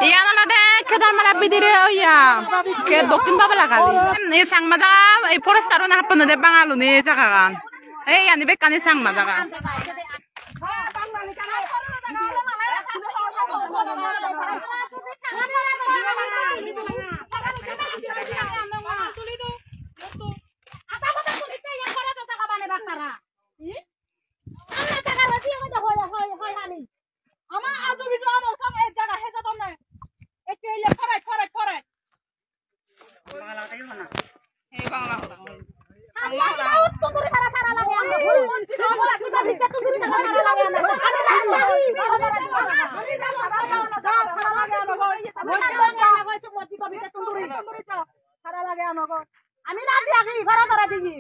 ইয়ান দে কেদার মালা বিদিরে ইয়া কে দক্ষিণ বাবা লাগালি এই সাংমা জায়গা এই ফরেস্টারও না হাপন দে বাঙালু নি জায়গা গান এই আনি বেকানি সাংমা জায়গা আমি না দিয়া কি ঘরে ধরা দিবি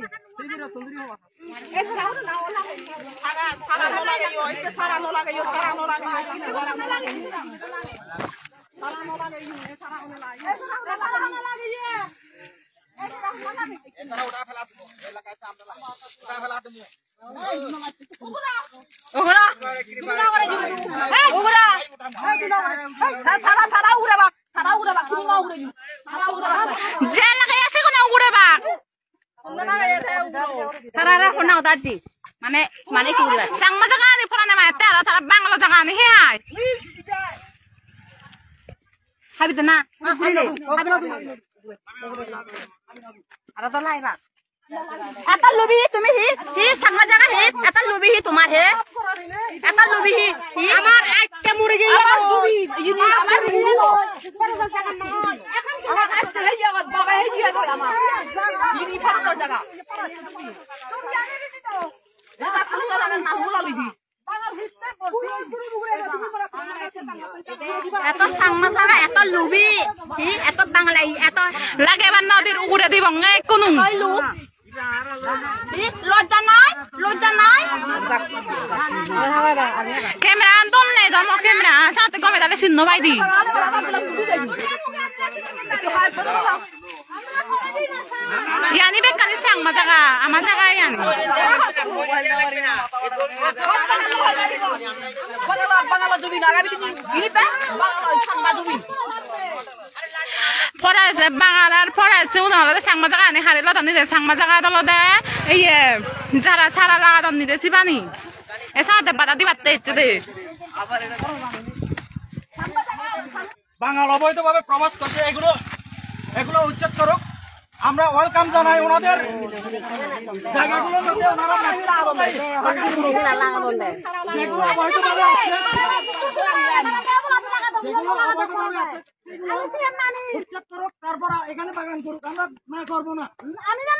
মানে মানে কি সাংমা জায়গা নি ফরানে মা তারা তারা বাংলা জায়গা নি হে হাই হাবিতে না ঘুরিলে আর তো লাইবা এটা লবি তুমি হি সাংমা জায়গা হি এটা লবি হি তোমার হে এটা লবি হি আমার একটা মুরগি আমার জুবি ইনি আমার মুরগি আমার একটা হে জায়গা বাবা হে জায়গা আমার ইনি ফারতর জায়গা তুমি জানি নি তো এটা ফালতর জায়গা না হুলা লইদি এত সাংমা জায়গা এত লুবি হি এত বাংলা এত লাগেবার নদীর উড়ে দিব কোন লজ্জা নাই ক্যামেরা আনতন নেই ধর্ম ক্যামেরা সাথে কমে তাহলে চিহ্ন পাই দি ইয়ানি বেকানি সাংমা জায়গা আমার জায়গা ইয়ানি ফরাইছে বাঙালার ফরাইছে উনাহলে সাংমা জায়গা আনি হারে লতা নিদে সাংমা জায়গা দলদে এই যারা সারা লাগা দন নিদে সিবানি এ সাথে বাধা দিবাতে ইচ্ছে দে বাঙাল অবৈধভাবে প্রবাস করছে এগুলো উচ্ছেদ করুক আমরা ওয়েলকাম জানাই ওনাদের জায়গাগুলোর মধ্যে ওনারা যেগুলো অবৈধভাবে আছে উচ্ছেদ করুক তারপর এখানে বাগান করুক আমরা না করবো না আমি না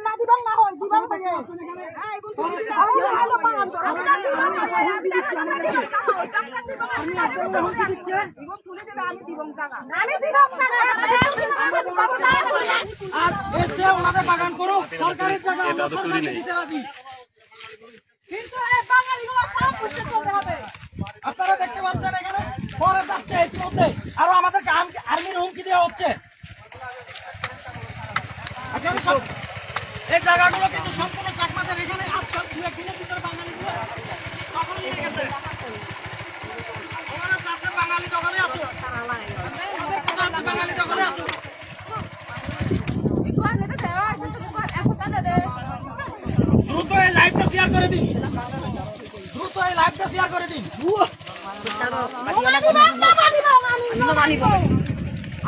না দিবাং না হয় দিবাং থেকে আর এসে ওনাদের বাগান করুক সরকারের জায়গা কিন্তু এই বাঙালিগুলো সব উচ্ছেদ করতে হবে আপনারা দেখতে পাচ্ছেন এখানে পরে যাচ্ছে ইতিমধ্যে আরো আমাদেরকে আর্মির হুমকি দেওয়া হচ্ছে এই জায়গাগুলো কিন্তু সম্পূর্ণ চাকমাদের এখানে আজকাল 2-1 দিনের ভিতরে বাঙালিগুলো তখন নিয়ে গেছে ওখানে চারটে বাঙালি দখলে আছে বাঙালি দখলে আছে দ্রুত এই লাইভটা শেয়ার করে দিন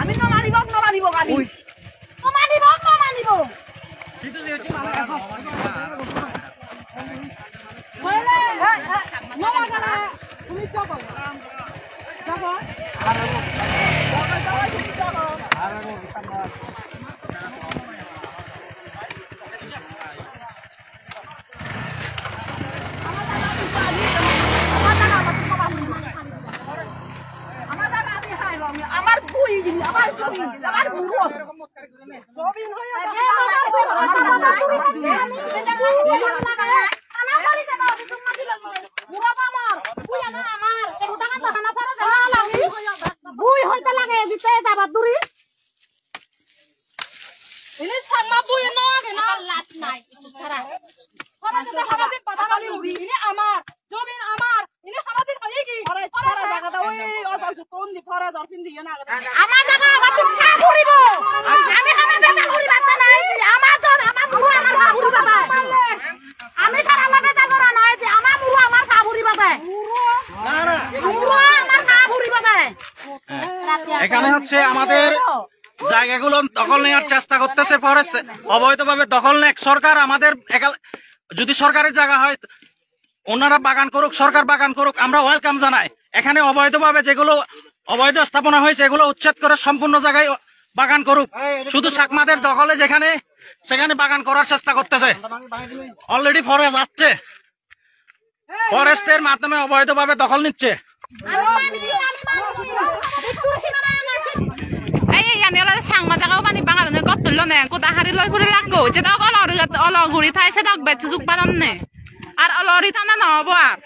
আমি মানিব তুমি যাবো আমার বুই আমার বুড়ো সবই নয় বুই হইতে লাগে দিতে যাবা দূরি এনে সামা বুই নগে না লাত নাই কিছু ছাড়া আমাদের পাতা বালি উড়ি এনে আমার জমিন আমার এনে আমাদের হয়ে কি আমার জায়গা আমার তুমি খা ঘুরিব আমি আমার বেটা ঘুরি বাতা নাই আমার তো আমার মুরু আমার খা ঘুরি বাতা আমি তারা লাগে জানা নয় যে আমার মুরু আমার খা ঘুরি বাতা না না মুরু আমার খা ঘুরি বাতা এখানে হচ্ছে আমাদের জায়গাগুলো দখল নেওয়ার চেষ্টা করতেছে ফরেস্ট অবৈধভাবে দখল নেয় সরকার আমাদের যদি সরকারের জায়গা হয় ওনারা বাগান করুক সরকার বাগান করুক আমরা ওয়েলকাম জানাই এখানে অবৈধভাবে যেগুলো অবৈধ স্থাপনা হয়েছে এগুলো উচ্ছেদ করে সম্পূর্ণ জায়গায় বাগান করুক শুধু চাকমাদের দখলে যেখানে সেখানে বাগান করার চেষ্টা করতেছে অলরেডি ফরেস্ট আসছে ফরেস্টের মাধ্যমে অবৈধভাবে দখল নিচ্ছে এই ইয়ানি ওলা সাংমা জায়গাও পানি বাঙালি কত নে কোথা হারি লই পড়ে লাগো যেটা অলগুড়ি থাই সেটা বেচুক বানান নে আর অলরি টানা নহব আর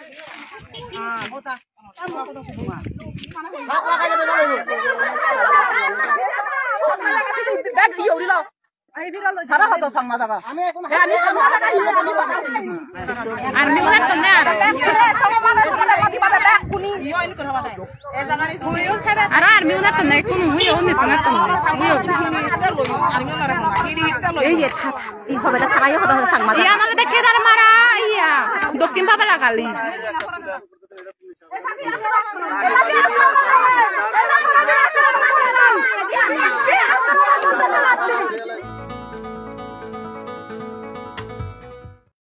সারা হতো সংমা জায়গা আমি সংমা জায়গা আর্মি উনার তো না আর আর্মি উনার তো নাই কোনো হুইও নিত না তো এই যে এই হবে তা থাকাই হতো সংমা ইয়া নালে দেখে দার মারা ইয়া দক্ষিণ বাবা লাগালি